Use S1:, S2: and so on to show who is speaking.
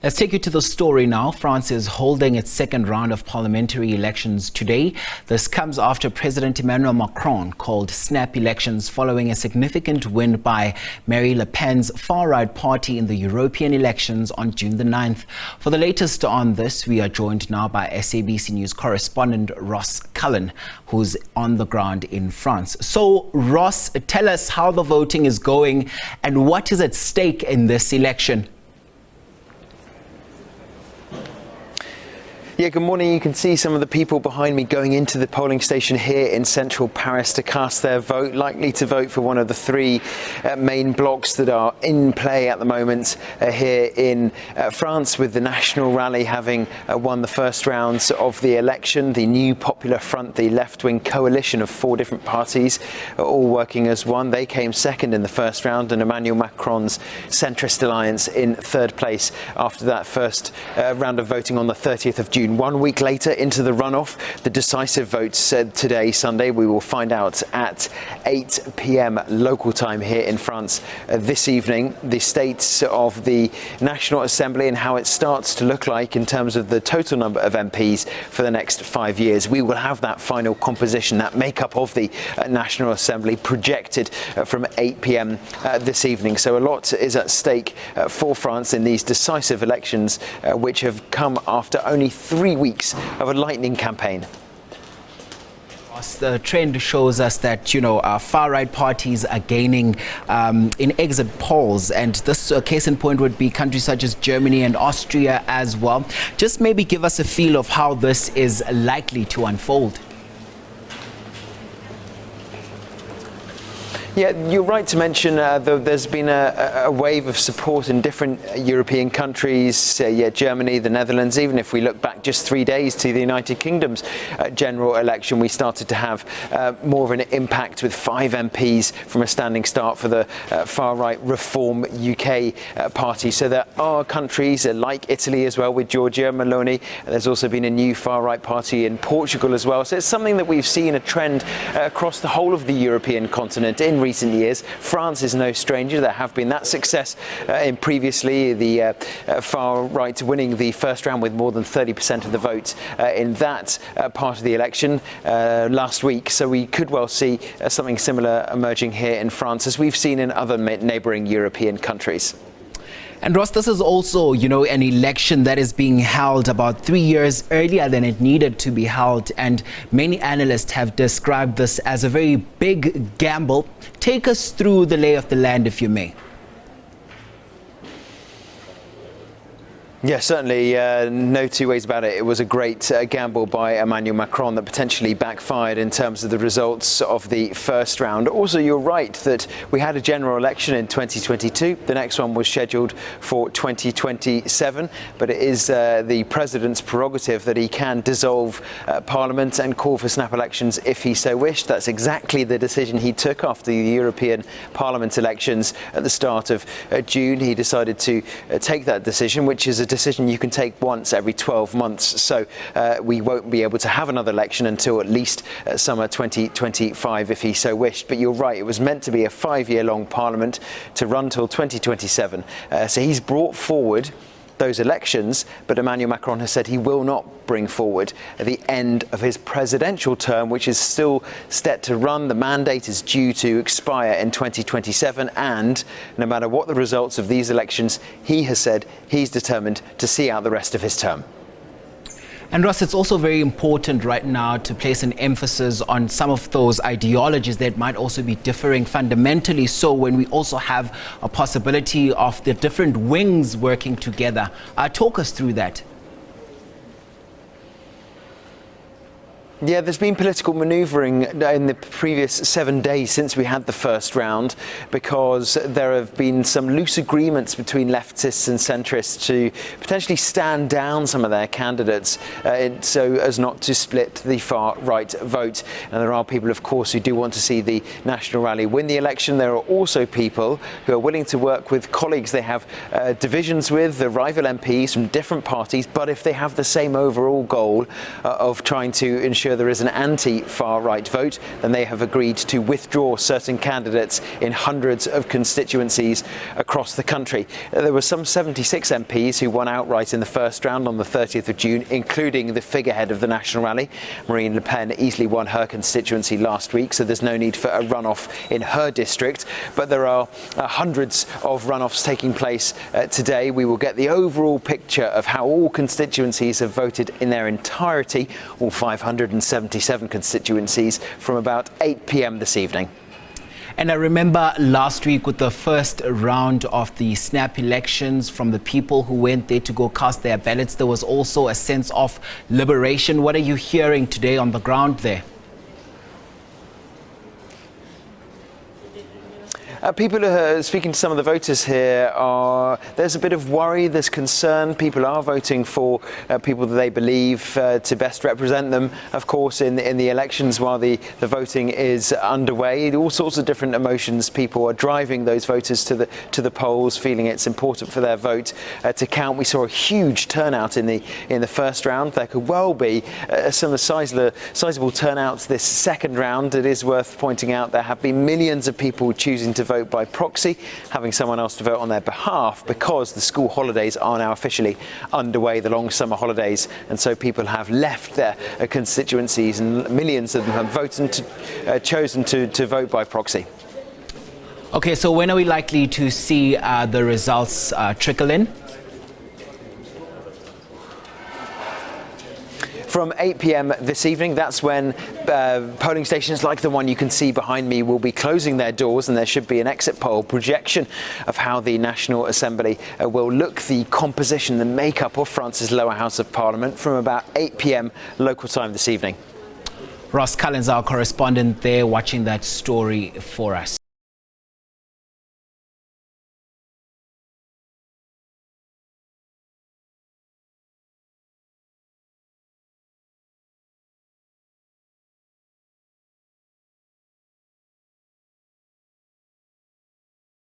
S1: Let's take you to the story now. France is holding its second round of parliamentary elections today. This comes after President Emmanuel Macron called snap elections following a significant win by Marine Le Pen's far-right party in the European elections on June the 9th. For the latest on this, we are joined now by SABC News correspondent Ross Cullen, who's on the ground in France. So, Ross, tell us how the voting is going and what is at stake in this election.
S2: Yeah, good morning. You can see some of the people behind me going into the polling station here in central Paris to cast their vote, likely to vote for one of the three main blocs that are in play at the moment here in France, with the National Rally having won the first rounds of the election. The New Popular Front, the left-wing coalition of four different parties, are all working as one. They came second in the first round, and Emmanuel Macron's centrist alliance in third place after that first round of voting on the 30th of June. 1 week later into the runoff, the decisive vote said today, Sunday. We will find out at 8 p.m. local time here in France this evening the state of the National Assembly and how it starts to look like in terms of the total number of MPs for the next 5 years. We will have that final composition, that makeup of the National Assembly projected from 8 p.m. This evening. So a lot is at stake for France in these decisive elections, which have come after only 3 weeks of a lightning campaign.
S1: The trend shows us that, far-right parties are gaining in exit polls, and this case in point would be countries such as Germany and Austria as well. Just maybe give us a feel of how this is likely to unfold.
S2: Yeah, you're right to mention there's been a wave of support in different European countries, Germany, the Netherlands. Even if we look back just 3 days to the United Kingdom's general election, we started to have more of an impact with 5 MPs from a standing start for the far-right Reform UK party. So there are countries like Italy as well, with Giorgia Meloni. There's also been a new far-right party in Portugal as well. So it's something that we've seen a trend across the whole of the European continent in recent years. France is no stranger. There have been that success in previously, the far right winning the first round with more than 30% of the vote in that part of the election last week. So we could well see something similar emerging here in France, as we've seen in other neighbouring European countries.
S1: And Ross, this is also, an election that is being held about 3 years earlier than it needed to be held. And many analysts have described this as a very big gamble. Take us through the lay of the land, if you may.
S2: Yeah, certainly, no two ways about it. It was a great gamble by Emmanuel Macron that potentially backfired in terms of the results of the first round. Also, you're right that we had a general election in 2022. The next one was scheduled for 2027, but it is the president's prerogative that he can dissolve Parliament and call for snap elections if he so wished. That's exactly the decision he took after the European Parliament elections at the start of June. He decided to take that decision, which is a decision you can take once every 12 months. So we won't be able to have another election until at least summer 2025 if he so wished. But you're right, it was meant to be a 5-year-long parliament to run till 2027. So he's brought forward those elections, but Emmanuel Macron has said he will not bring forward at the end of his presidential term, which is still set to run. The mandate is due to expire in 2027, and no matter what the results of these elections, he has said he's determined to see out the rest of his term.
S1: And Ross, it's also very important right now to place an emphasis on some of those ideologies that might also be differing fundamentally. So when we also have a possibility of the different wings working together, talk us through that.
S2: Yeah, there's been political manoeuvring in the previous 7 days since we had the first round, because there have been some loose agreements between leftists and centrists to potentially stand down some of their candidates so as not to split the far-right vote. And there are people, of course, who do want to see the National Rally win the election. There are also people who are willing to work with colleagues they have divisions with, the rival MPs from different parties, but if they have the same overall goal of trying to ensure sure there is an anti-far-right vote, then they have agreed to withdraw certain candidates in hundreds of constituencies across the country. There were some 76 MPs who won outright in the first round on the 30th of June, including the figurehead of the National Rally. Marine Le Pen easily won her constituency last week, so there's no need for a runoff in her district. But there are hundreds of runoffs taking place today. We will get the overall picture of how all constituencies have voted in their entirety, all 577 constituencies, from about 8 p.m. this evening.
S1: And I remember last week with the first round of the snap elections, from the people who went there to go cast their ballots, there was also a sense of liberation. What are you hearing today on the ground there?
S2: People who are speaking to some of the voters here there's a bit of worry, there's concern. People are voting for people that they believe to best represent them, of course, in the elections while the voting is underway. All sorts of different emotions. People are driving those voters to the polls, feeling it's important for their vote to count. We saw a huge turnout in the first round. There could well be some sizable turnouts this second round. It is worth pointing out there have been millions of people choosing to vote by proxy, having someone else to vote on their behalf, because the school holidays are now officially underway, the long summer holidays, and so people have left their constituencies, and millions of them have chosen to vote by proxy.
S1: Okay, so when are we likely to see the results trickle in?
S2: From 8 p.m. this evening, that's when polling stations like the one you can see behind me will be closing their doors, and there should be an exit poll projection of how the National Assembly will look, the composition, the makeup of France's lower house of Parliament, from about 8 p.m. local time this evening.
S1: Ross Cullen is our correspondent there, watching that story for us.